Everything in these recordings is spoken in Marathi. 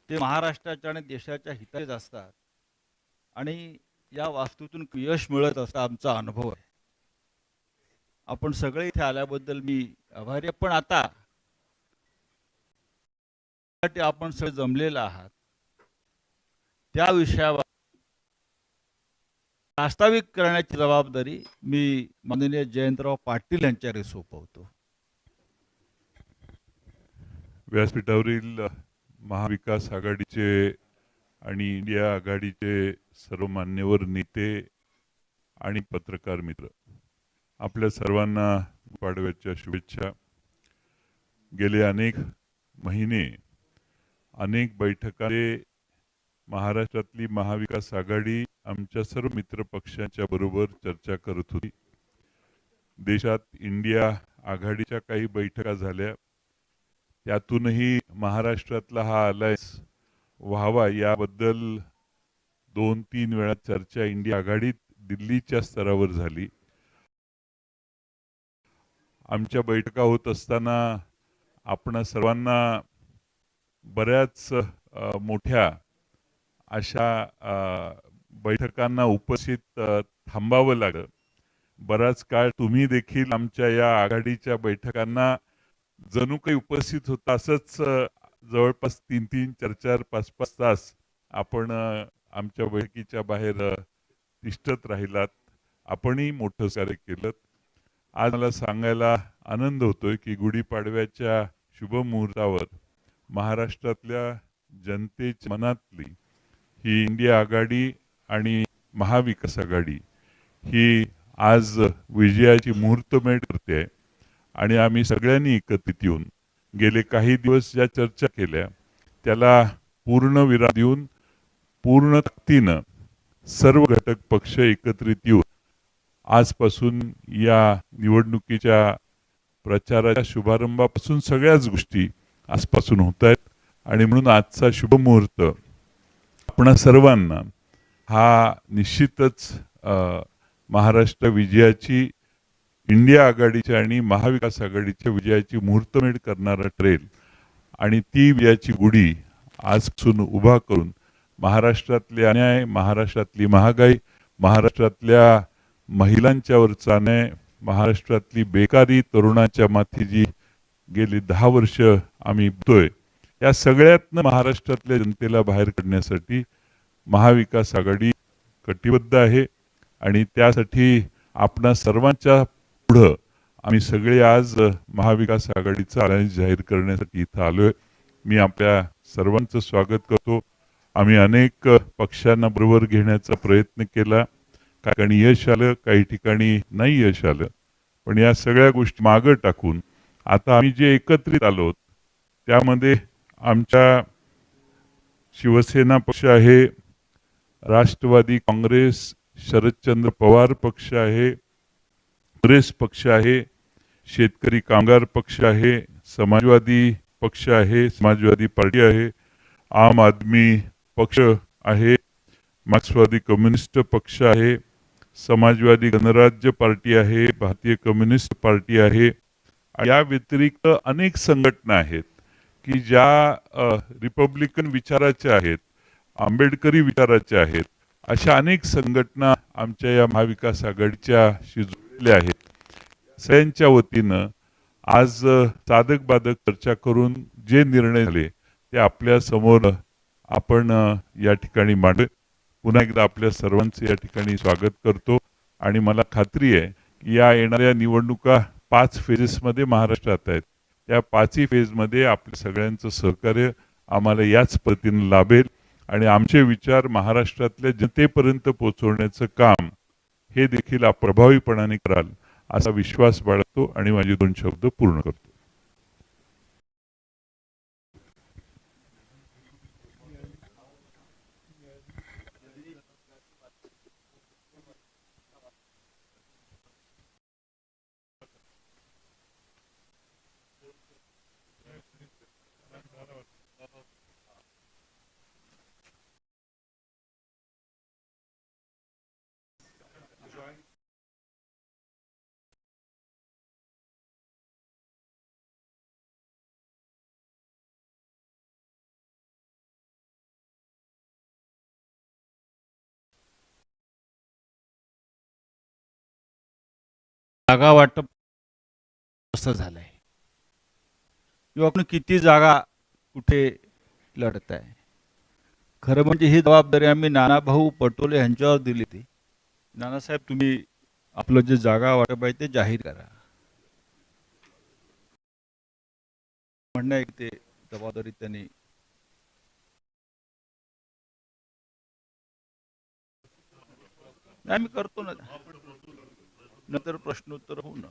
ते महाराष्ट्राच्या आणि देशाच्या हिताचेच असतात आणि या वास्तूतून यश मिळत असता आमचा अनुभव आहे. आपण सगळे इथे आल्याबद्दल मी आभारी आहे. पण आता आपण सगळे जमलेले आहात त्या विषयावर प्रास्ताविक करण्याची जबाबदारी मी माननीय जयंतराव पाटील यांच्याकडे सोपवतो. व्यासपीठावरील महाविकास आघाडीचे आणि इंडिया आघाडीचे सर्व मान्यवर नेते आणि पत्रकार मित्र, आपल्या सर्वांना पाडव्याच्या शुभेच्छा. गेले अनेक महिने अनेक बैठकांमध्ये महाराष्ट्रातली महाविकास आघाडी आमच्या सर्व मित्र पक्षांच्या बरोबर चर्चा करत होती. देशात इंडिया आघाडीच्या काही बैठका झाल्या, त्यातूनही महाराष्ट्रातला हा अलायन्स व्हावा याबद्दल 2-3 वेळा चर्चा इंडिया आघाडीत दिल्लीच्या स्तरावर झाली. आमच्या बैठका होत असताना आपण सर्वांना बऱ्याच मोठ्या अशा बैठकांना उपस्थित थांबावं लागलं. बराच काळ तुम्ही देखील आमच्या या आघाडीच्या बैठकांना जणू काही उपस्थित होता. असंच जवळपास 3-3, 4-4, 5-5 तास आपण आमच्या बैठकीच्या बाहेर तिष्ठत राहिलात. आपणही मोठं कार्य केलं. आज मला सांगायला आनंद होतोय की गुढीपाडव्याच्या शुभ मुहूर्तावर महाराष्ट्रातल्या जनतेच्या मनातली ही इंडिया आघाडी आणि महाविकास आघाडी ही आज विजयाची मुहूर्तमेढ करते. आणि आम्ही सगळ्यांनी एकत्रित येऊन गेले काही दिवस ज्या चर्चा केल्या त्याला पूर्ण विराम देऊन पूर्ण ताकदीनं सर्व घटक पक्ष एकत्रित येऊन आजपासून या निवडणुकीच्या प्रचाराच्या शुभारंभापासून सगळ्याच गोष्टी आजपासून होत आहेत. आणि म्हणून आजचा शुभ मुहूर्त आपणा सर्वांना हा निश्चितच महाराष्ट्र विजयाची, इंडिया आघाडीच्या आणि महाविकास आघाडीच्या विजयाची मुहूर्तमेढ करणारा ठरेल. आणि ती विजयाची गुढी आजपासून उभा करून महाराष्ट्रातले अन्याय, महाराष्ट्रातली महागाई, महाराष्ट्रातल्या महिलांच्यावरचा अन्याय, महाराष्ट्रातली बेकारी, तरुणाच्या माथी जी गेली 10 वर्ष आम्ही बघतोय, या सगळ्यातनं महाराष्ट्रातल्या जनतेला बाहेर काढण्यासाठी महाविकास आघाडी कटिबद्ध आहे. आणि त्यासाठी आपणा सर्वांच्या पुढं आम्ही सगळे आज महाविकास आघाडीचा अलायन्स जाहीर करण्यासाठी इथं आलोय. मी आपल्या सर्वांचं स्वागत करतो. आम्ही अनेक पक्षांना बरोबर घेण्याचा प्रयत्न केला. काही ठिकाणी यश आलं, काही ठिकाणी नाही यश आलं. पण या सगळ्या गोष्टी मागं टाकून आता आम्ही जे एकत्रित आलो त्यामध्ये आमच्या शिवसेना पक्ष आहे, राष्ट्रवादी काँग्रेस, शरदचंद्र पवार पक्ष आहे, काँग्रेस पक्ष आहे, शेतकरी कामगार पक्ष आहे, समाजवादी पक्ष आहे, समाजवादी पार्टी आहे, आम आदमी पक्ष आहे, मार्क्सवादी कम्युनिस्ट पक्ष आहे, समाजवादी गणराज्य पार्टी आहे, भारतीय कम्युनिस्ट पार्टी आहे. या व्यतिरिक्त अनेक संघटना आहेत की ज्या रिपब्लिकन विचाराच्या आहेत, आंबेडकरी विचाराच्या आहेत. अशा अनेक संघटना आमच्या या महाविकास आघाडीच्या जोडलेल्या आहेत. सगळ्यांच्या वतीनं आज साधक बाधक चर्चा करून जे निर्णय झाले ते आपल्या समोर आपण या ठिकाणी मांडले. पुन्हा एकदा आपल्या सर्वांचे या ठिकाणी स्वागत करतो. आणि मला खात्री आहे की या येणाऱ्या निवडणुका 5 फेजेसमध्ये महाराष्ट्रात आहेत. त्या 5ही फेजमध्ये आपल्या सगळ्यांचं सहकार्य आम्हाला याच पद्धतीने लाभेल आणि आमचे विचार महाराष्ट्रातल्या जनतेपर्यंत पोहोचवण्याचं काम हे देखील आप प्रभावीपणाने कराल असा विश्वास बाळगतो आणि माझे 2 शब्द पूर्ण करतो. जागा वाटप कसं झालंय किंवा आपण किती जागा कुठे लढत आहे. खरं म्हणजे ही जबाबदारी आम्ही नानाभाऊ पटोले यांच्यावर दिली होती. नानासाहेब, तुम्ही आपलं जे जागा वाटप आहे ते जाहीर करा. म्हणणं आहे की ते जबाबदारी त्यांनी आम्ही करतो ना, नंतर प्रश्नोत्तर होऊ ना.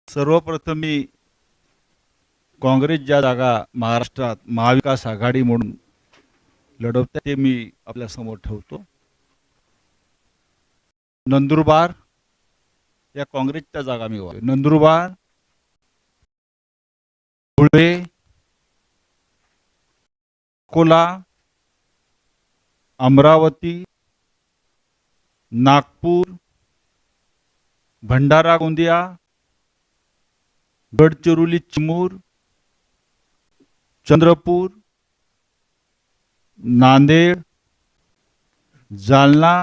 सर्वप्रथम मी काँग्रेस ज्या जागा महाराष्ट्रात महाविकास आघाडी म्हणून लढवते ते मी आपल्या समोर ठेवतो. नंदुरबार या काँग्रेसच्या जागा मी नंदुरबार, धुळे, अकोला, अमरावती, नागपूर, भंडारा गोंदिया, गडचिरोली चिमूर, चंद्रपूर, नांदेड, जालना,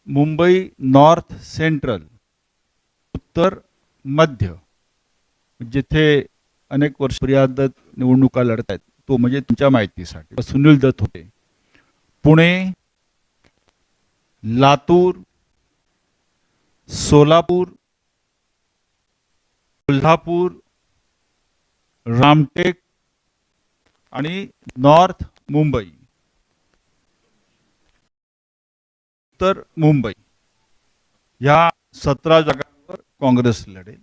मुंबई नॉर्थ सेंट्रल, उत्तर मध्य, जिथे अनेक वर्षपर्यंत निवडणुका लढत आहेत तो म्हणजे तुमच्या माहितीसाठी सुनील दत्त होते. पुणे, लातूर, सोलापूर, कोल्हापूर, रामटेक आणि नॉर्थ मुंबई, उत्तर मुंबई या 17 जागांवर काँग्रेस लढेल.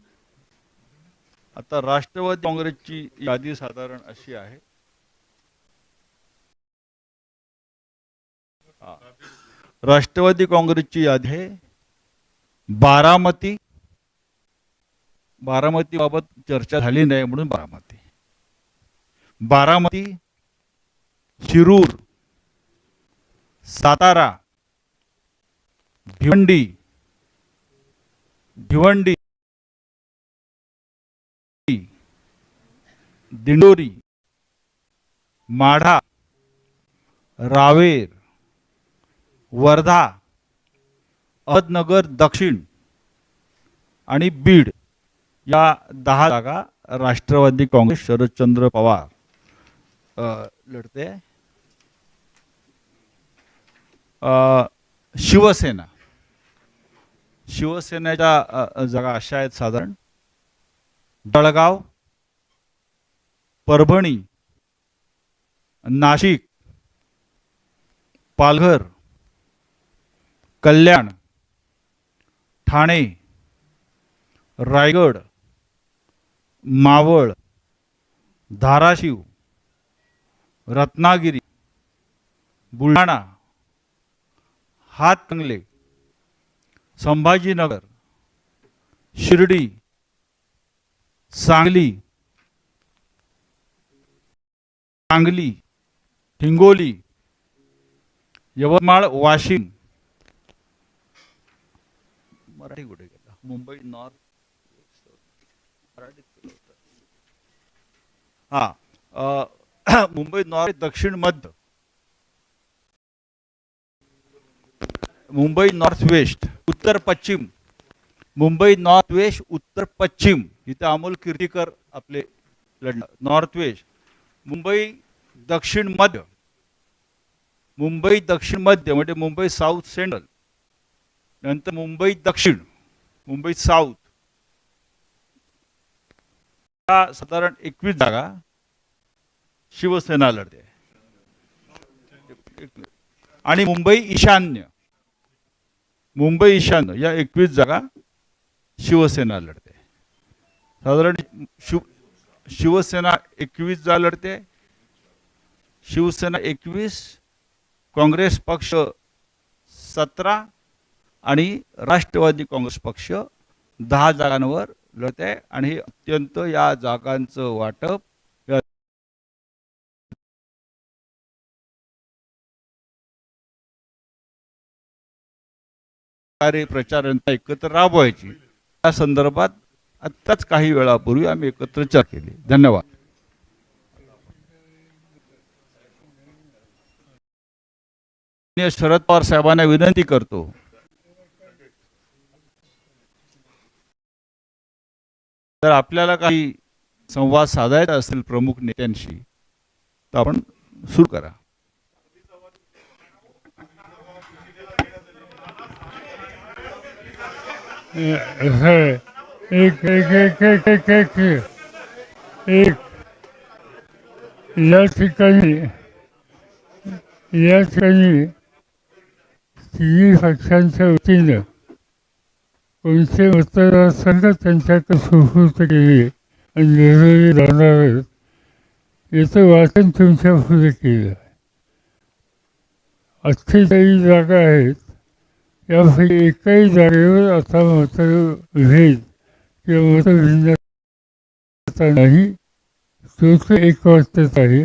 आता राष्ट्रवादी काँग्रेसची यादी साधारण अशी आहे. राष्ट्रवादी काँग्रेसची यादी आहे. बारामती, बारामती बाबत चर्चा झाली नाही म्हणून बारामती, बारामती, शिरूर, सातारा, भिवंडी, भिवंडी, दिंडोरी, माढा, रावेर, वर्धा, अहमदनगर दक्षिण आणि बीड या 10 जागा राष्ट्रवादी काँग्रेस शरदचंद्र पवार लढते. शिवसेना, शिवसेनेच्या जागा अशा आहेत साधारण. जळगाव, परभणी, नाशिक, पालघर, कल्याण, ठाणे, रायगड, मावळ, धाराशिव, रत्नागिरी, बुलढाणा, हातकणंगले, संभाजीनगर, शिर्डी, सांगली, हिंगोली, यवतमाळ, वाशिम, मराठी कुठे गेला, मुंबई नॉर्थ, मुंबई नॉर्थ दक्षिण मध्य, मुंबई नॉर्थ वेस्ट उत्तर पश्चिम, मुंबई नॉर्थ वेस्ट उत्तर पश्चिम, इथे अमोल कीर्तीकर आपले लढणार. नॉर्थ वेस्ट, मुंबई दक्षिण मध्य, मुंबई दक्षिण मध्य म्हणजे मुंबई साऊथ सेंट्रल, नंतर मुंबई दक्षिण, मुंबई साऊथ, साधारण 21 जागा शिवसेना लढते. आणि मुंबई ईशान्य, मुंबई ईशान्य या 21 जागा शिवसेना लढते. साधारण शिवसेना 21 जागा लढते. शिवसेना 21, काँग्रेस पक्ष 17 आणि राष्ट्रवादी काँग्रेस पक्ष 10 जागांवर लढते. आणि अत्यंत या जागांचं वाटप प्रचार एकत्र राबवायची या संदर्भात आत्ताच काही वेळापूर्वी आम्ही एकत्र चर्चा केली. धन्यवाद. शरद पवार साहेबांना विनंती करतो, जर आपल्याला काही संवाद साधायचा असेल प्रमुख नेत्यांशी तर आपण सुरू करा. एक एक एक एक एक एक एक या ठिकाणी तिन्ही पक्षांच्या वतीनं कोणते मतदारसंघ त्यांच्याकडे सुपूर्द केले आणि निवडले जाणार आहेत याचं वाचन तुमच्या पुढे केलं. 48 जागा आहेत, यापैकी एकही जागेवर आता मतभेद किंवा मतभिन्नता नाही. तोच एक वाटत आहे.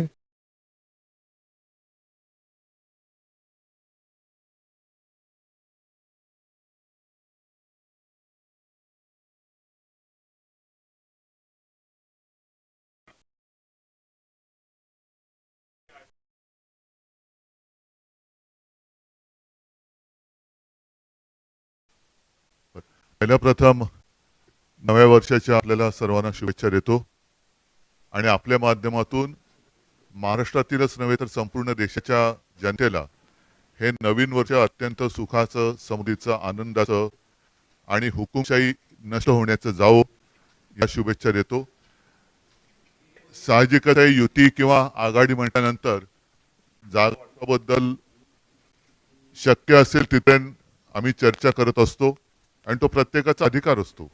पहिल्या प्रथम नव्या वर्षाच्या आपल्याला सर्वांना शुभेच्छा देतो आणि आपल्या माध्यमातून महाराष्ट्रातीलच नव्हे तर संपूर्ण देशाच्या जनतेला हे नवीन वर्ष अत्यंत सुखाचं, समृद्धीचं, आनंदाचं आणि हुकुमशाही नष्ट होण्याचं जावो या शुभेच्छा देतो. साहजिकच आहे, युती किंवा आघाडी म्हटल्यानंतर जागाबद्दल शक्य असेल तिथे आम्ही चर्चा करत असतो आणि तो प्रत्येकाचा अधिकार असतो.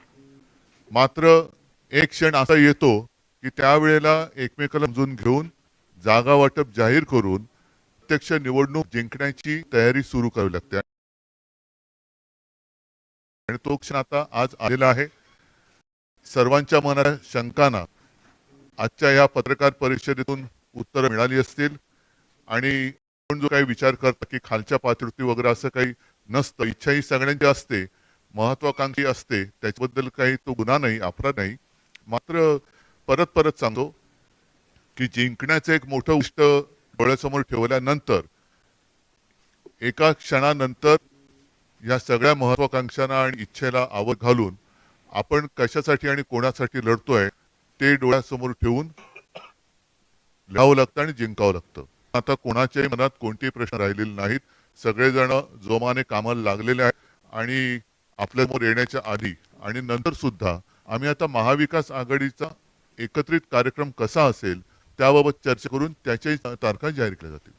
मात्र एक क्षण असा येतो की त्यावेळेला एकमेकाला समजून घेऊन जागा वाटप जाहीर करून प्रत्यक्ष निवडणूक जिंकण्याची तयारी सुरू करावी लागते आणि तो क्षण आता आज आलेला आहे. सर्वांच्या मनात शंकांना आजच्या या पत्रकार परिषदेतून उत्तर मिळाली असतील आणि कोण जो काही विचार करता की खालच्या पातळीवरती वगैरे असं काही नसतं. इच्छा ही सगळ्यांची असते, महत्वाकांक्षी असते, त्याच्याबद्दल काही तो गुन्हा नाही, अपराध नाही. मात्र परत परत सांगतो की जिंकण्याचं एक मोठं उद्दिष्ट डोळ्यासमोर ठेवल्यानंतर एका क्षणानंतर या सगळ्या महत्वाकांक्षांना आणि इच्छेला आवड घालून आपण कशासाठी आणि कोणासाठी लढतोय ते डोळ्यासमोर ठेवून लढावं लागतं आणि जिंकावं लागतं. आता कोणाच्याही मनात कोणतेही प्रश्न राहिलेले नाहीत. सगळेजण जोमाने कामाला लागलेले आहेत आणि आपल्यासमोर येण्याच्या आधी आणि नंतर सुद्धा आम्ही आता महाविकास आघाडीचा एकत्रित कार्यक्रम कसा असेल त्याबाबत चर्चा करून त्याच्याही तारखा जाहीर केल्या जातील.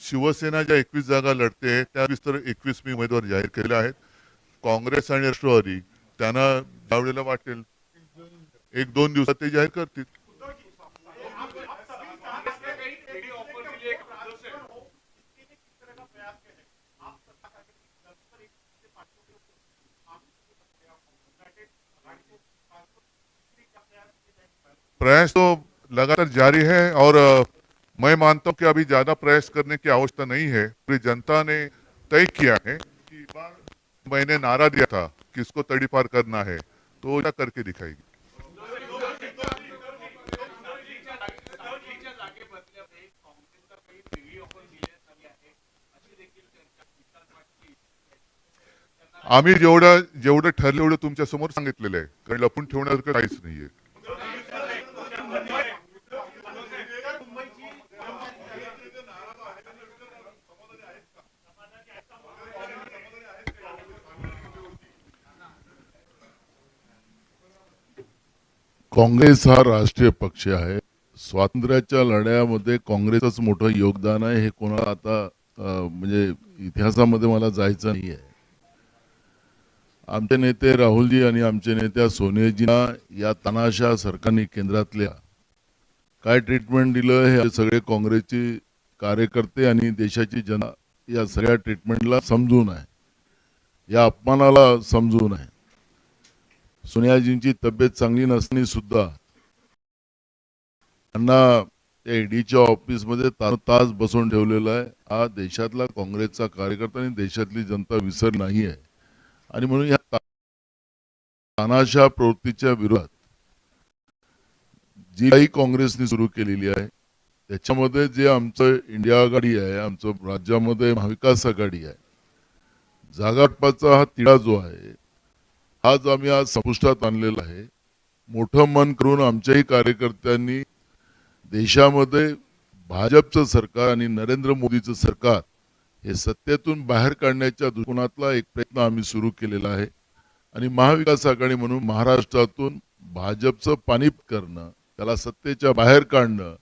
शिवसेना ज्या 21 जागा लढते त्या 21 मी उमेदवार जाहीर केले आहेत. काँग्रेस आणि राष्ट्रवादी त्यांना ज्यावेळेला वाटेल 1-2 दिवसात ते जाहीर करतील. प्रयास तो लगातार जारी है और मैं मानता हूं कि अभी ज्यादा प्रयास करने की आवश्यकता नहीं है. पूरी जनता ने तय किया है कि मैंने नारा दिया था कि इसको तड़ीपार करना है तो क्या करके दिखाएगी. आम्ही जेवढं ठरलं एवढं तुमच्या समोर सांगितलेलं आहे, कारण लपून ठेवण्यासारखं काहीच नाहीये. काँग्रेस हा राष्ट्रीय पक्ष आहे. स्वातंत्र्याच्या लढ्यामध्ये काँग्रेसच मोठं योगदान आहे. हे कोणाला आता म्हणजे इतिहासामध्ये मला जायचं नाही आहे. आमचे नेते राहुलजी आणि आमचे नेत्या सोनियाजींना या तानाशा सरकारने केंद्रातल्या काय ट्रीटमेंट दिलं हे सगळे काँग्रेसचे कार्यकर्ते आणि देशाची जनता या सगळ्या ट्रीटमेंटला समजून आहे, या अपमानाला समजून आहे. सोनियाजींची तब्येत चांगली नसताना सुद्धा त्यांना ईडीच्या ऑफिसमध्ये तास बसवून ठेवलेला आहे. हा देशातला काँग्रेसचा कार्यकर्ता आणि देशातली जनता विसर नाही आहे आणि म्हणून या तानाशाह प्रवृत्तीच्या विरोधात जी काही काँग्रेसने सुरू केलेली आहे त्याच्यामध्ये जे आमचं इंडिया आघाडी आहे, आमचं राज्यामध्ये महाविकास आघाडी आहे, जागावाटपाचा हा तिढा जो आहे आज आम्ही आज संपुष्टात आणलेला आहे. मोठं मन करून आमच्याही कार्यकर्त्यांनी देशामध्ये भाजपचं सरकार आणि नरेंद्र मोदीचं सरकार हे सत्तेतून बाहेर काढण्याच्या दृष्टिकोनातला एक प्रयत्न आम्ही सुरू केलेला आहे. आणि महाविकास आघाडी म्हणून महाराष्ट्रातून भाजपचं पानिप करणं, त्याला सत्तेच्या बाहेर काढणं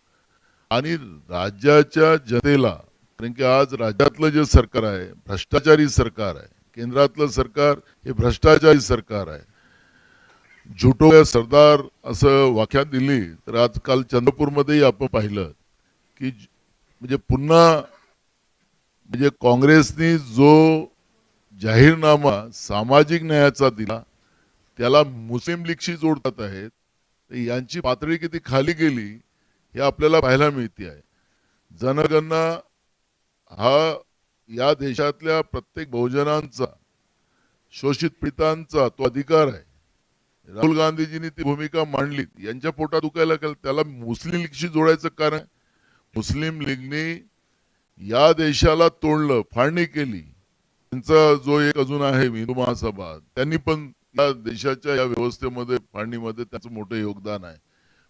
आणि राज्याच्या जनतेला, कारण की आज राज्यातलं जे सरकार आहे भ्रष्टाचारी सरकार आहे, केंद्रातलं सरकार हे भ्रष्टाचारी सरकार आहे. झुटो या सरदार असं व्याख्या दिली तर आजकाल चंद्रपूरमध्येही आपण पाहिलं की म्हणजे पुन्हा म्हणजे काँग्रेसने जो जाहीरनामा सामाजिक न्यायाचा दिला त्याला मुस्लिम लीगशी जोडतात आहेत. यांची पातळी किती खाली गेली हे आपल्याला पाहायला मिळते आहे. जनगणना हा या देशातल्या प्रत्येक बहुजनांचा, शोषित पीडितांचा तो अधिकार आहे. राहुल गांधीजींनी ती भूमिका मांडली, यांच्या पोटात दुखायला लागलं, त्याला मुस्लिम लीगशी जोडायचं कारण मुस्लिम लीगने या देशाला तोडलं, फाळणी केली. त्यांचा जो एक अजून आहे हिंदू महासभा, त्यांनी पण या देशाच्या या व्यवस्थेमध्ये फाळणीमध्ये त्याचं मोठं योगदान आहे.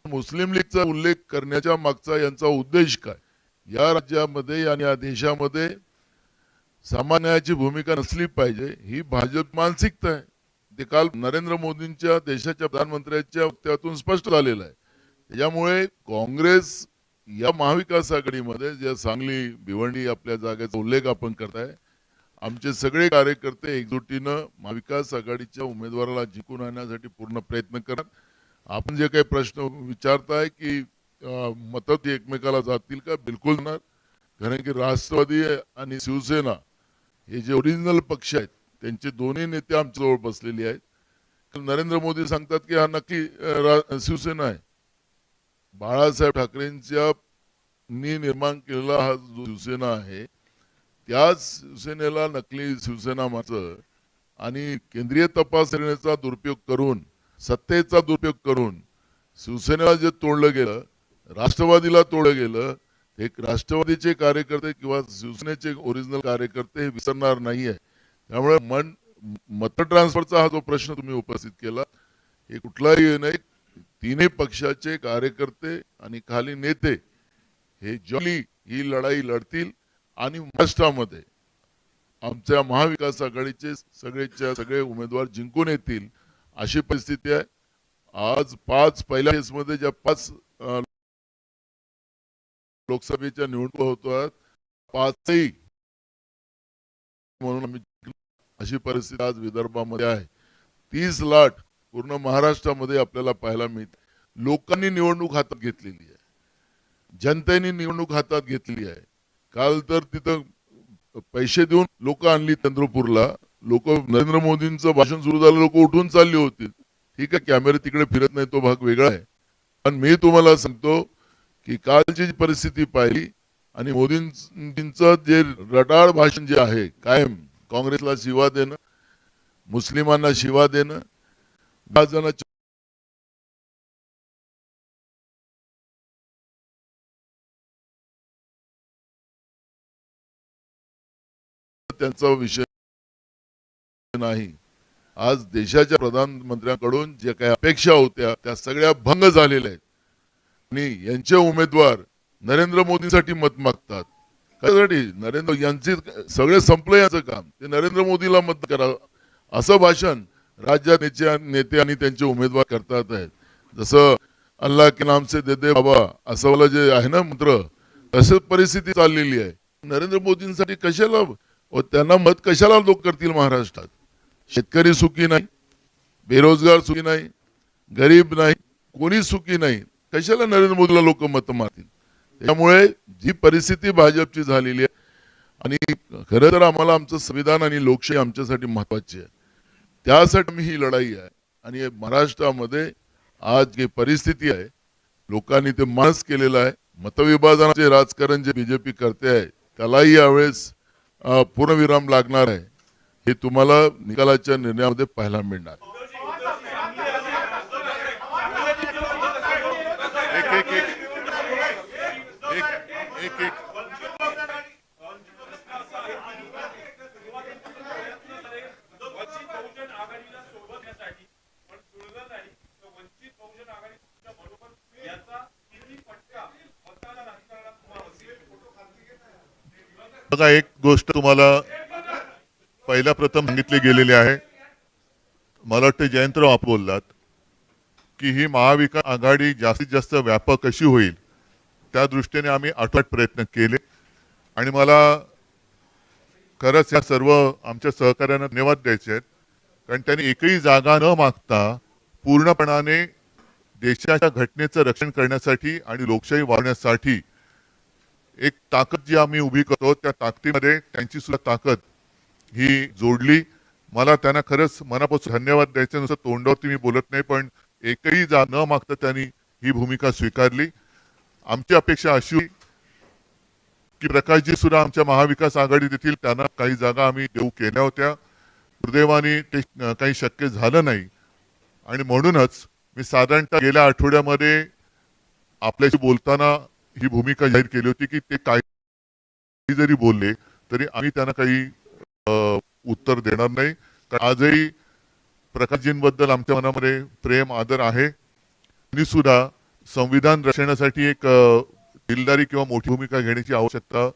मुस्लिम लीगचा उल्लेख करण्याच्या मागचा यांचा उद्देश काय? या राज्यामध्ये आणि या देशामध्ये सामान्याची भूमिका नसली पाहिजे ही भाजप मानसिकता आहे. ते काल नरेंद्र मोदींच्या देशाच्या प्रधानमंत्र्यांच्या वक्तव्यातून स्पष्ट झालेलं आहे. त्याच्यामुळे काँग्रेस या महाविकास आघाडीमध्ये ज्या सांगली भिवंडी आपल्या जागेचा उल्लेख आपण करताय, आमचे सगळे कार्यकर्ते एकजुटीनं महाविकास आघाडीच्या उमेदवाराला जिंकून आणण्यासाठी पूर्ण प्रयत्न करतात. आपण जे काही प्रश्न विचारताय की मतं एकमेकाला जातील का, बिलकुल नाही. कारण की राष्ट्रवादी आणि शिवसेना हे जे ओरिजिनल पक्ष आहेत त्यांचे दोन्ही नेते आमच्याजवळ बसलेले आहेत. नरेंद्र मोदी सांगतात की हा नक्की शिवसेना आहे. बाळासाहेब ठाकरेंच्या निर्माण केलेला हा जो शिवसेना आहे त्याच शिवसेनेला नकली शिवसेना मात्र आणि केंद्रीय तपास यंत्रणेचा दुरुपयोग करून, सत्तेचा दुरुपयोग करून शिवसेनेला जे तोडलं गेलं, राष्ट्रवादीला तोडलं गेलं, एक राष्ट्रवादीचे कार्यकर्ते किंवा शिवसेनेचे ओरिजिनल कार्यकर्ते हे विसरणार नाहीये. त्यामुळे मत ट्रान्सफरचा हा जो प्रश्न तुम्ही उपस्थित केला हे कुठलाही नाही. तीनही पक्षाचे कार्यकर्ते आणि खाली नेते हे जंगली ही लढाई लढतील आणि महाराष्ट्रामध्ये आमच्या महाविकास आघाडीचे सगळे उमेदवार जिंकून येतील अशी परिस्थिती आहे. आज पहिल्या केसमध्ये ज्या 5 लोकसभेच्या निवडणुका होतात 5ही म्हणून आम्ही अशी परिस्थिती आज विदर्भामध्ये आहे. 30 लाट पूर्ण महाराष्ट्रामध्ये आपल्याला पाहायला मिळते. लोकांनी निवडणूक हातात घेतलेली आहे, जनतेने निवडणूक हातात घेतलेली आहे. काल तर तिथं पैसे देऊन लोक आणली चंद्रपूरला. लोक नरेंद्र मोदींचं भाषण सुरू झालं, लोक उठून चालली होती. ठीक आहे, कॅमेरे तिकडे फिरत नाही, तो भाग वेगळा आहे. पण मी तुम्हाला सांगतो की कालची जी परिस्थिती पाहिली आणि मोदींचं जे रटाळ भाषण जे आहे, कायम काँग्रेसला शिवा देणं, मुस्लिमांना शिवा देणं, त्यांचा विषय नाही. आज देशाच्या प्रधानमंत्र्यांकडून जे काही अपेक्षा होत्या त्या सगळ्या भंग झालेल्या आहेत आणि यांचे उमेदवार नरेंद्र मोदींसाठी मत मागतात. कशासाठी? नरेंद्र यांचे सगळे संपलं याचं काम, ते नरेंद्र मोदीला मत करा असं भाषण राज्याचे नेते आणि त्यांचे उमेदवार करतात आहेत. जसं अल्लाह के नाम से दे दे बाबा असं वाला जे आहे ना मंत्र, तसंच परिस्थिती चाललेली आहे. नरेंद्र मोदींसाठी कशाला त्यांना मत कशाला लोक करतील महाराष्ट्रात? शेतकरी सुखी नाही, बेरोजगार सुखी नाही, गरीब नाही, कोणी सुखी नाही. कशाला नरेंद्र मोदीला लोक मत मारतील? त्यामुळे जी परिस्थिती भाजपची झालेली आहे आणि खरं तर आम्हाला आमचं संविधान आणि लोकशाही आमच्यासाठी महत्वाची आहे. त्यासाठी मी ही लढाई आहे. आणि महाराष्ट्रामध्ये आज जी परिस्थिती आहे लोकांनी ते मानस केलेलं आहे. मतविभाजनाचे राजकारण जे बीजेपी करते आहे त्यालाही यावेळेस पूर्णविराम लागणार आहे. हे तुम्हाला निकालाच्या निर्णयामध्ये पाहायला मिळणार. बघा, एक गोष्ट तुम्हाला पहिल्या प्रथम सांगितली गेलेली आहे. मला वाटतं जयंतराव आप बोललात की ही महाविकास आघाडी जास्तीत जास्त व्यापक कशी होईल त्या दृष्टीने आम्ही आठवट प्रयत्न केले आणि मला खरंच या सर्व आमच्या सहकार्यांना धन्यवाद द्यायचे आहेत, कारण त्यांनी एकही जागा न मागता पूर्णपणाने देशाच्या घटनेचं रक्षण करण्यासाठी आणि लोकशाही वाढवण्यासाठी एक ताकद जी आम्ही उभी करतो त्या ताकदीमध्ये त्यांची सुद्धा ताकद ही जोडली. मला त्यांना खरंच मनापासून धन्यवाद द्यायचे. नुसतं तोंडावरती मी बोलत नाही, पण एकही न मागता त्यांनी ही भूमिका स्वीकारली. आमची अपेक्षा अशी होती की प्रकाशजी सुद्धा आमच्या महाविकास आघाडीत येतील, त्यांना काही जागा आम्ही देऊ केल्या होत्या. दुर्दैवाने ते काही शक्य झालं नाही आणि म्हणूनच मी साधारणतः गेल्या आठवड्यामध्ये आपल्याशी बोलताना ही भूमिका जाहीर केली होती की ते काही जरी बोलले तरी आम्ही त्यांना काही उत्तर देणार नाही, कारण आजही प्रकाशजींबद्दल आमच्या मनामध्ये प्रेम आदर आहे. त्यांनी सुद्धा संविधान रक्षणासाठी एक दिलदारी किंवा मोठी भूमिका घेण्याची आवश्यकता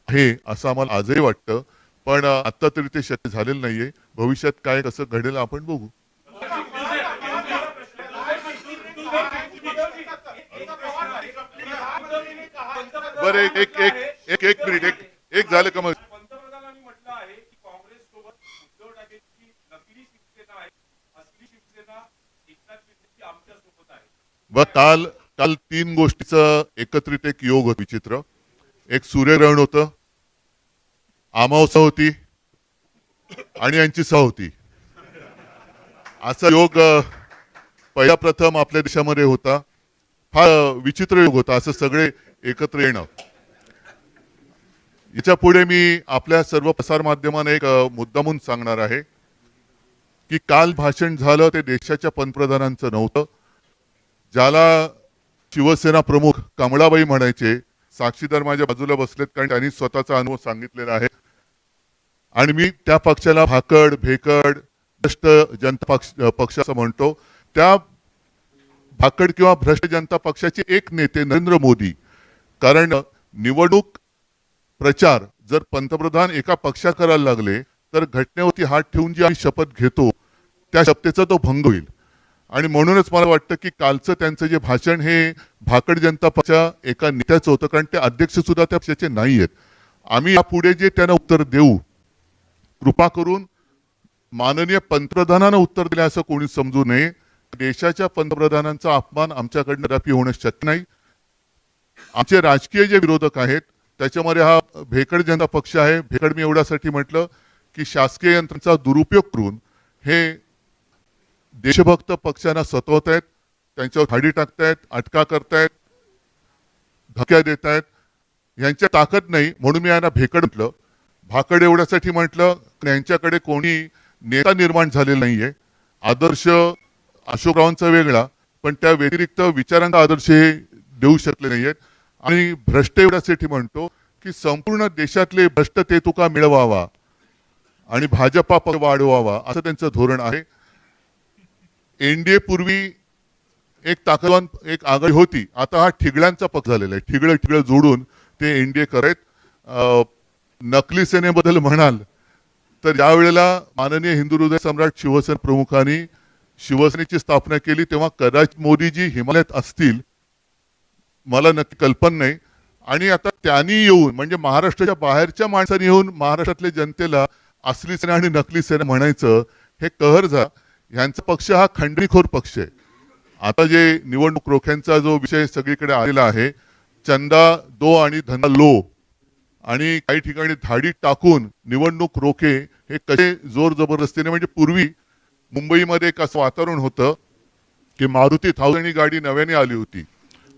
आहे असं आम्हाला आजही वाटतं, पण आता तरी ते शक्य झालेलं नाहीये. भविष्यात काय कसं घडेल आपण बघू. बरं, एक एक एक एक मिनिट, एक झालं का मग? पंतप्रधानांनी म्हटलं आहे की काँग्रेस सोबत उद्धव ठाकरेंची नकली शिवसेना आहे, असली शिवसेना एकनाथ शिंदेची आमच्या सोबत आहे. व काल काल 3 गोष्टीचं एकत्रित एक योग होत विचित्र. एक सूर्यग्रहण होतं, अमावस्या होती आणि यांची सह होती. असा योग पहिला प्रथम आपल्या देशामध्ये होता. फार विचित्र योग होता, असं सगळे एकत्र येणं. याच्या पुढे मी आपल्या सर्व प्रसार माध्यमांना एक मुद्दामून सांगणार आहे की काल भाषण झालं ते देशाच्या पंतप्रधानांचं नव्हतं, ज्याला शिवसेना प्रमुख कमळाबाई म्हणायचे. साक्षीदार माझ्या बाजूला बसलेत, कारण त्यांनी स्वतःचा अनुभव सांगितलेला आहे. आणि मी त्या पक्षाला भाकड भेकड भ्रष्ट जनता पक्ष असं म्हणतो. त्या भाकड किंवा भ्रष्ट जनता पक्षाचे एक नेते नरेंद्र मोदी, कारण निवडणूक प्रचार जर पंतप्रधान एका पक्षात करायला लागले तर घटनेवरती हात ठेवून जी आम्ही शपथ घेतो त्या शपथेचा तो भंग होईल. आणि म्हणूनच मला वाटतं की कालचं त्यांचं जे भाषण हे भाकड जनता पक्षाच्या एका नेत्याचं होतं, कारण ते अध्यक्ष सुद्धा त्या पक्षाचे नाही आहेत. आम्ही यापुढे जे त्यांना उत्तर देऊ, कृपा करून माननीय पंतप्रधानांना उत्तर दिले असं कोणी समजू नये. देशाच्या पंतप्रधानांचा अपमान आमच्याकडनं कदापि होणं शक्य नाही. आमचे राजकीय जे विरोधक आहेत त्याच्यामध्ये हा भेकड जनता पक्ष आहे. भेकड मी एवढ्यासाठी म्हटलं की शासकीय यंत्रणेचा दुरुपयोग करून हे देशभक्त पक्षांना सतवत आहेत, त्यांच्यावर खाडी टाकतायत, अटका करतायत, धक्क्या देत आहेत. यांच्या ताकद नाही म्हणून मी यांना भेकड म्हटलं. भाकड एवढ्यासाठी म्हटलं यांच्याकडे कोणी नेता निर्माण झालेला नाहीये. आदर्श अशोकरावांचा वेगळा, पण त्या व्यतिरिक्त विचारांचा आदर्श हे देऊ शकले नाहीयेत. आणि भ्रष्ट एवढ्यासाठी म्हणतो की संपूर्ण देशातले भ्रष्ट ते तुका मिळवावा आणि भाजपा पक्ष वाढवावा असं त्यांचं धोरण आहे. एनडीए पूर्वी एक ताकदवान एक आघाडी होती, आता हा ठिगळ्यांचा पक्ष झालेला आहे. ठिगळं जोडून ते एनडीए करत. नकली सेनेबद्दल म्हणाल तर ज्या वेळेला माननीय हिंदू हृदय सम्राट शिवसेना प्रमुखांनी शिवसेनेची स्थापना केली तेव्हा कदाचित मोदीजी हिमालयात असतील, मला नक्की कल्पना नाही. आणि आता त्यांनी येऊन म्हणजे महाराष्ट्राच्या बाहेरच्या माणसांनी येऊन महाराष्ट्रातल्या जनतेला असली सेना आणि नकली सेना म्हणायचं हे कहर जा. ह्यांचा पक्ष हा खंडणीखोर पक्ष आहे. आता जे निवडणूक रोख्यांचा जो विषय सगळीकडे आलेला आहे, चंदा दो आणि धंदा लो, आणि काही ठिकाणी धाडी टाकून निवडणूक रोखे हे कसे जोर जबरदस्तीने, म्हणजे पूर्वी मुंबईमध्ये एक असं वातावरण होतं की मारुती 1000 ही गाडी नव्याने आली होती.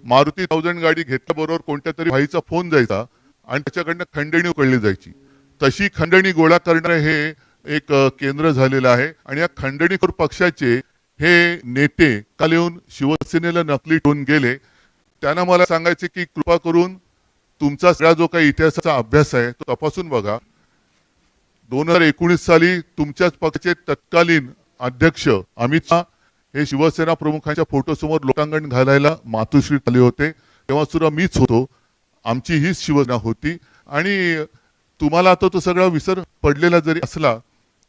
मारुती 1000 गाडी घेतल्याबरोबर कोणत्या तरी भाईचा फोन जायचा आणि त्याच्याकडनं खंडणी उकळली जायची. तशी खंडणी गोळा करणारे हे एक केंद्र झालेलं आहे. आणि या खंडणीखोर पक्षाचे हे नेते काल येऊन शिवसेनेला नकली ठेवून गेले. त्यांना मला सांगायचे की कृपा करून तुमचा सगळा जो काही इतिहासाचा अभ्यास आहे तो तपासून बघा. 2019 साली तुमच्याच पक्षाचे तत्कालीन अध्यक्ष अमित शहा हे शिवसेना प्रमुखांच्या फोटोसमोर लोटांगण घालायला मातोश्रीत आले होते. तेव्हा सुद्धा मीच होतो, आमची हीच शिवसेना होती. आणि तुम्हाला आता तो सगळा विसर पडलेला जरी असला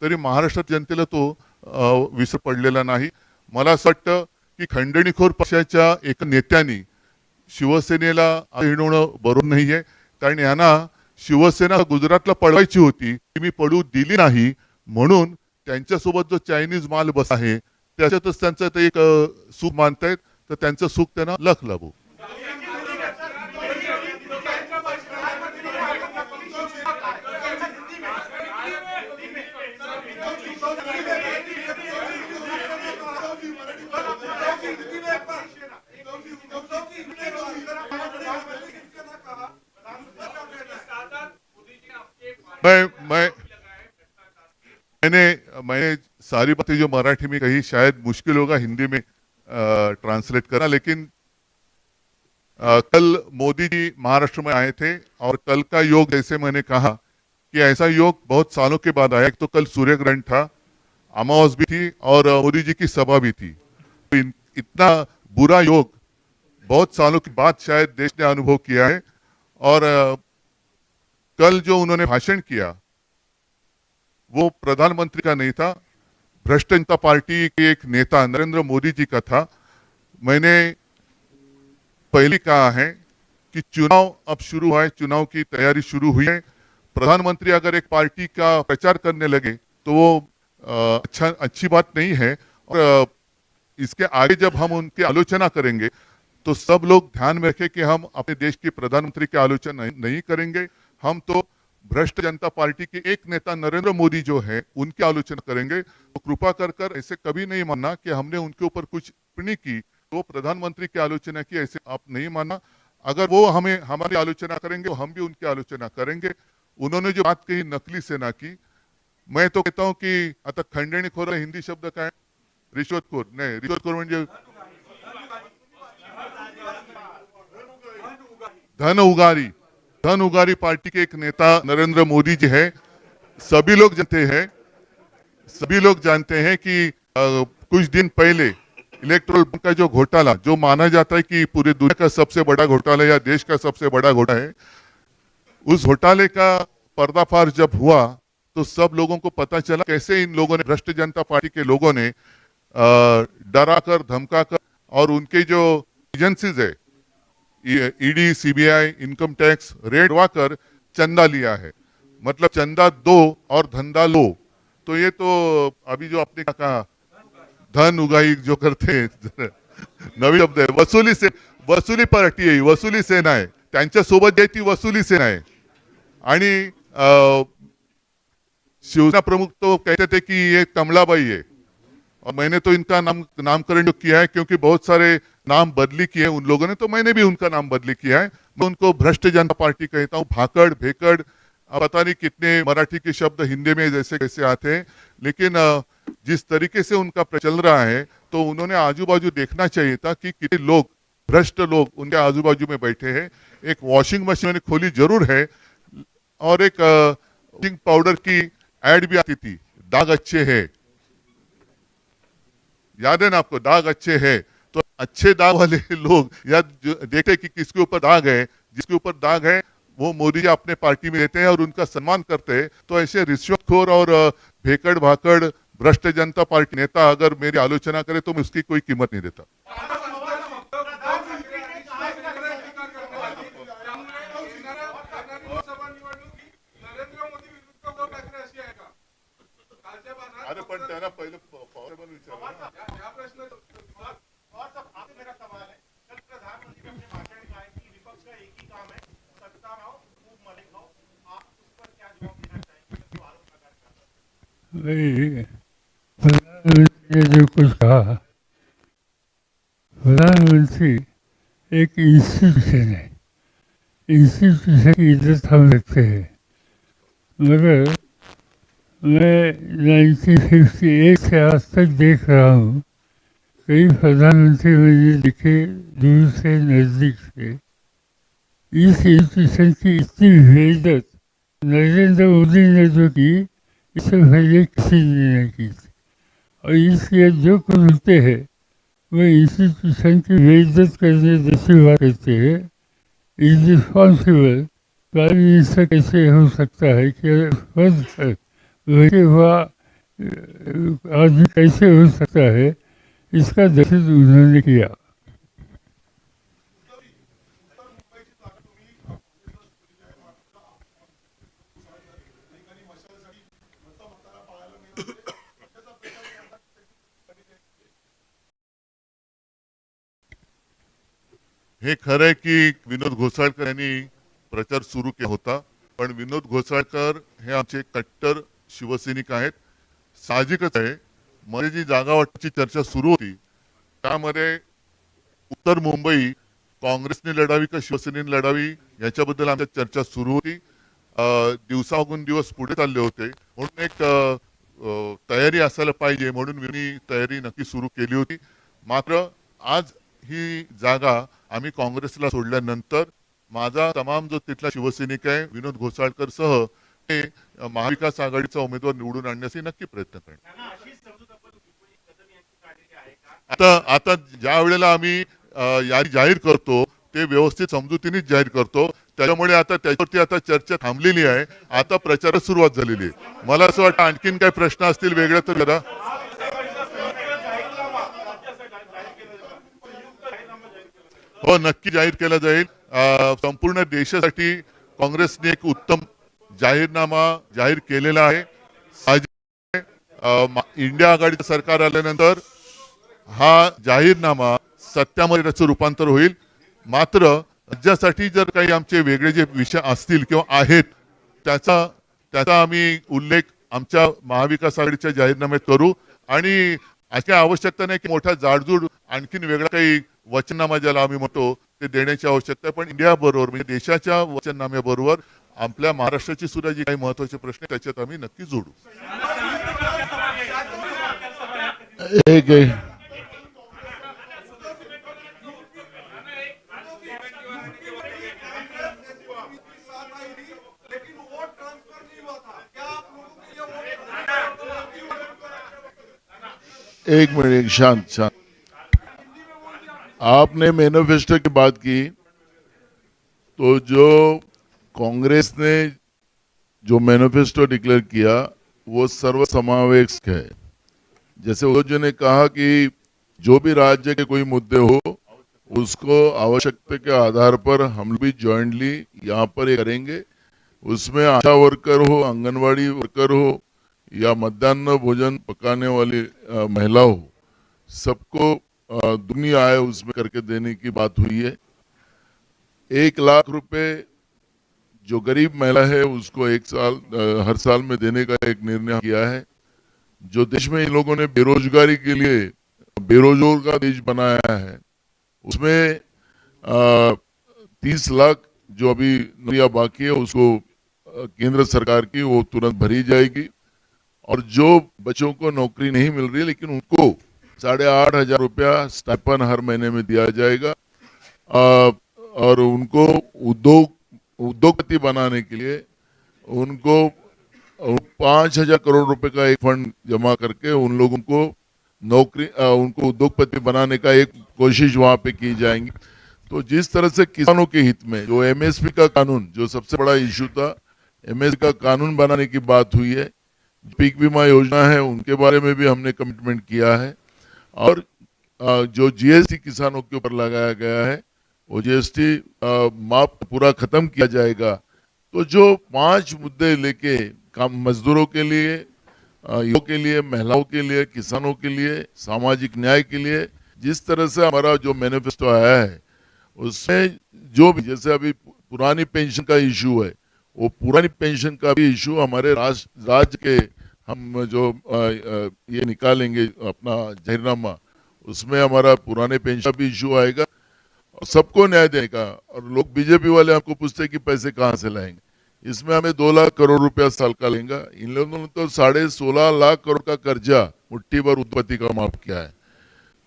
तरी महाराष्ट्रात जनतेला तो विसर पडलेला नाही. मला असं वाटतं की खंडणीखोर पक्षाच्या एका नेत्यांनी शिवसेनेला हिणवणं बरोबर नाहीये, कारण यांना शिवसेना गुजरातला पळवायची होती, ती मी पडू दिली नाही, म्हणून त्यांच्यासोबत जो चायनीज माल बस आहे त्याच्यातच त्यांचं ते एक सुख मानतायत, तर त्यांचं सुख त्यांना लख लाभो. मैंने सारी बातें जो मराठी में कही शायद मुश्किल होगा हिंदी में ट्रांसलेट करना, लेकिन कल मोदी जी महाराष्ट्र में आए थे और कल का योग जैसे मैंने कहा कि ऐसा योग बहुत सालों के बाद आया. एक तो कल सूर्य ग्रहण था, अमावस भी थी और मोदी जी की सभा भी थी. तो इतना बुरा योग बहुत सालों के बाद शायद देश ने अनुभव किया है. और कल जो उन्होंने भाषण किया वो प्रधानमंत्री का नहीं था, भ्रष्ट जनता पार्टी के एक नेता नरेंद्र मोदी जी का था. मैंने पहले कहा है कि चुनाव अब शुरू हुआ है, चुनाव की तैयारी शुरू हुई है. प्रधानमंत्री अगर एक पार्टी का प्रचार करने लगे तो वो अच्छी बात नहीं है. और इसके आगे जब हम उनकी आलोचना करेंगे तो सब लोग ध्यान में रखें कि हम अपने देश के प्रधानमंत्री की आलोचना नहीं करेंगे, हम तो भ्रष्ट जनता पार्टी के एक नेता नरेंद्र मोदी जो है उनकी आलोचना करेंगे. तो कृपा कर ऐसे कभी नहीं मानना कि हमने उनके ऊपर कुछ टिप्पणी की तो प्रधानमंत्री की आलोचना की, ऐसे आप नहीं मानना. अगर वो हमें हमारी आलोचना करेंगे तो हम भी उनकी आलोचना करेंगे. उन्होंने जो बात कही नकली सेना की, मैं तो कहता हूं कि आता खंडणीखोर हिंदी शब्द काय, रिश्वतखोर नाही, रिश्वतखोर म्हणजे धन उगारी पार्टी के एक नेता नरेंद्र मोदी जी है. सभी लोग जानते हैं कि कुछ दिन पहले इलेक्ट्रोल बॉन्ड का जो घोटाला, जो माना जाता है कि पूरी दुनिया का सबसे बड़ा घोटाला या देश का सबसे बड़ा घोटाला है, उस घोटाले का पर्दाफाश जब हुआ तो सब लोगों को पता चला कैसे इन लोगों ने, भ्रष्ट जनता पार्टी के लोगों ने डरा कर धमका कर और उनके जो एजेंसीज है ED, CBI, income tax, red walker Chanda लिया है. मतलब चंदा दो और धंधा लो. तो ये तो अभी जो आपने कहा धन उगाई जो करते हैं नवी शब्द आहे, वसुली पार्टी आहे, वसुली सेना आहे, त्यांच्या सोबत जी ती वसुली सेना आहे. आणि शिवसेना प्रमुख तो कहते थे कि ये कमलाबाई है, और मैंने तो इनका नामकरण किया है क्योंकि बहुत सारे नाम बदली किए उन लोगों ने, तो मैंने भी उनका नाम बदली किया है. मैं उनको भ्रष्ट जनता पार्टी कहता हूँ. भाकड़, भेकड़, पता नहीं कितने मराठी के शब्द हिंदी में जैसे कैसे आते हैं, लेकिन जिस तरीके से उनका चल रहा है तो उन्होंने आजू बाजू देखना चाहिए था कि कितने लोग, भ्रष्ट लोग उनके आजू बाजू में बैठे हैं. एक वॉशिंग मशीन खोली जरूर है और एक वॉशिंग पाउडर की एड भी आती थी, दाग अच्छे है, याद है ना आपको, दाग अच्छे है. तो अच्छे दाग वाले लोग या देखे कि किसके ऊपर दाग है, जिसके ऊपर दाग है वो मोदी जी अपने पार्टी में देते हैं और उनका सम्मान करते हैं. तो ऐसे रिश्वतखोर और भेकड़ भाकड़ भ्रष्ट जनता पार्टी नेता अगर मेरी आलोचना करे तो मैं उसकी कोई कीमत नहीं देता. अरे पण त्यांना पहिलं पण विचारलं. प्रधानमंत्री ने जो कुछ कहा, प्रधानमंत्री एक इंस्टीट्यूशन है, इंस्टीट्यूशन की इज्जत हम रखते हैं. मगर मैं 1958 से आज तक देख रहा हूँ, कई प्रधानमंत्री मैंने दिखे दूर से नज़दीक से. इस इंस्टीट्यूशन की इतनी बेइज्जत नरेंद्र मोदी ने जो की, इससे पहले किसी ने नहीं की थी. और इसलिए जो कुछ बोलते हैं वे इंस्टीट्यूशन की बेइज्जत करने जैसी बात करते हैं. इज रिस्पॉन्सिबल प्राइम मिनिस्टर कैसे हो सकता है कि पद पर बैठे हुआ आदमी कैसे हो सकता है, इसका दर्शन उन्होंने किया। हे खरं आहे की विनोद घोसाळकर यांनी प्रचार सुरू केला होता, पण विनोद घोसाळकर हे आमचे कट्टर शिवसैनिक आहेत. साहजिकच आहे, मध्ये जी जागा वाटपाची चर्चा सुरू होती त्यामध्ये उत्तर मुंबई काँग्रेसने लढावी का शिवसेनेने लढावी याच्याबद्दल आमच्या चर्चा सुरू होती. दिवसामागून दिवस पुढे चालले होते, म्हणून एक तयारी असायला पाहिजे म्हणून मी तयारी नक्की सुरू केली होती. मात्र आज ही जागा आम्ही काँग्रेसला सोडल्यानंतर माझा तमाम जो तिथला शिवसैनिक आहे विनोद घोसाळकर सह हे महाविकास आघाडीचा उमेदवार निवडून आणण्यासाठी नक्की प्रयत्न करेन. आता ज्या वेळेला आम्ही यादी जाहीर करतो ते व्यवस्थित समजुतीनेच जाहीर करतो, त्याच्यामुळे आता त्याच्यावरती आता चर्चा थांबलेली आहे. आता प्रचारास सुरुवात झालेली आहे. मला असं वाटतं आणखीन काही प्रश्न असतील वेगळे तर जरा. हो, नक्की जाहीर केला जाईल. संपूर्ण देशासाठी काँग्रेसने एक उत्तम जाहीरनामा जाहीर केलेला आहे. इंडिया आघाडीचं सरकार आल्यानंतर हा जाहीरनामा सत्यामध्ये त्याचं रूपांतर होईल. मात्र राज्यासाठी जर काही आमचे वेगळे जे विषय असतील किंवा आहेत त्याचा आम्ही उल्लेख आमच्या महाविकास आघाडीच्या जाहीरनाम्यात करू. आणि अशी आवश्यकता नाही की मोठा जाडजूड आणखीन वेगळा काही वचननामा ज्याला आम्ही म्हणतो ते देण्याची आवश्यकता आहे, पण इंडिया बरोबर म्हणजे देशाच्या वचननाम्याबरोबर आपल्या महाराष्ट्राची सुद्धा जी काही महत्वाचे प्रश्न त्याच्यात आम्ही नक्की जोडू. एक एक मिनट, शांत शांत. आपने मैनिफेस्टो की बात की, तो जो कांग्रेस ने जो मैनिफेस्टो डिक्लेयर किया वो सर्वसमावेशक है. जैसे वो जो ने कहा कि जो भी राज्य के कोई मुद्दे हो उसको आवश्यकता के आधार पर हम भी जॉइंटली यहाँ पर ये करेंगे. उसमें आशा वर्कर हो, आंगनवाड़ी वर्कर हो या मध्याह्न भोजन पकाने वाली महिला हो, सबको दुनी आय उसमें करके देने की बात हुई है. 1 लाख रुपए जो गरीब महिला है उसको हर साल में देने का एक निर्णय किया है. जो देश में इन लोगों ने बेरोजगारी के लिए बेरोजगार का देश बनाया है उसमें 30 लाख जो अभी नौकरियां बाकी है उसको केंद्र सरकार की वो तुरंत भरी जाएगी. और जो बच्चों को नौकरी नहीं मिल रही लेकिन उनको 8,500 रुपया स्टाइपेंड हर महीने में दिया जाएगा. और उनको उद्योगपति बनाने के लिए उनको 5,000 करोड़ रुपए का एक फंड जमा करके उन लोगों को नौकरी उनको उद्योगपति बनाने का एक कोशिश वहां पे की जाएंगी. तो जिस तरह से किसानों के हित में जो एमएसपी का कानून जो सबसे बड़ा इशू था, एमएसपी का कानून बनाने की बात हुई है. पीक बीमा योजना है उनके बारे में भी हमने कमिटमेंट किया है. और जो जीएसटी किसानों के ऊपर लगाया गया है वो जीएसटी माफ पूरा खत्म किया जाएगा. तो जो 5 मुद्दे लेके काम मजदूरों के लिए, युवाओं के लिए, महिलाओं के लिए, किसानों के लिए, सामाजिक न्याय के लिए जिस तरह से हमारा जो मैनिफेस्टो आया है उसमें जो भी जैसे अभी पुरानी पेंशन का इशू है वो पुरानी पेंशन का भी इशू हमारे राज्य के हम जो ये निकालेंगे अपना जाहिरनामा उसमें हमारा पुराने पेंशन भी इशू आएगा और सबको न्याय देने का. और लोग बीजेपी वाले हमको पूछते हैं कि पैसे कहाँ से लाएंगे. इसमें हमें 2 लाख करोड़ रुपया साल का लेंगे. इन लोगों ने तो 16.5 लाख करोड़ का कर्जा मुट्ठी भर उद्योगपति का माफ किया है.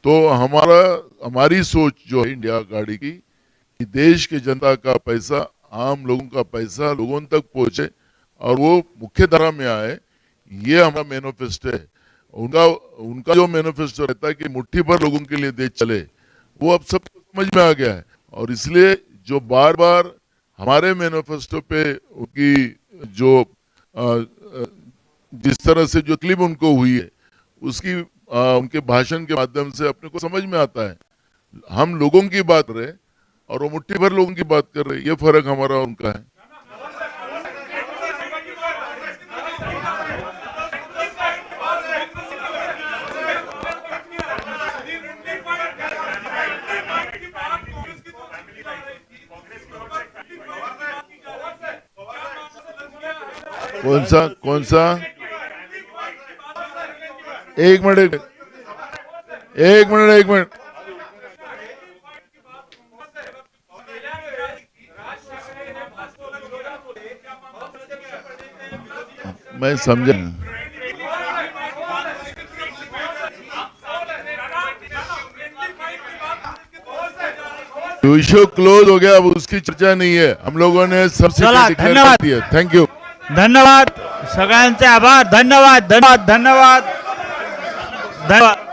तो हमारी सोच जो है इंडिया आघाड़ी की कि देश की जनता का पैसा, आम लोगों का पैसा लोगों तक पहुंचे और वो मुख्य धारा में आए, ये हमारा मैनिफेस्टो है. उनका जो मैनिफेस्टो रहता है कि मुट्ठी भर लोगों के लिए देश चले, वो अब सबको समझ में आ गया है. और इसलिए जो बार बार हमारे मैनिफेस्टो पे उनकी जो जिस तरह से जो क्लिप उनको हुई है उसकी उनके भाषण के माध्यम से अपने को समझ में आता है हम लोगों की बात रहे और वो मुट्ठी भर लोगों की बात कर रहे, ये फर्क हमारा उनका है। कौन सा एक मिनट मैं समझा। इशू क्लोज हो गया, अब उसकी चर्चा नहीं है, हम लोगों ने सबसे चला, धन्यवाद। Thank you. धन्यवाद, सगळ्यांचे आभार। धन्यवाद धन्यवाद धन्यवाद धन्यवाद।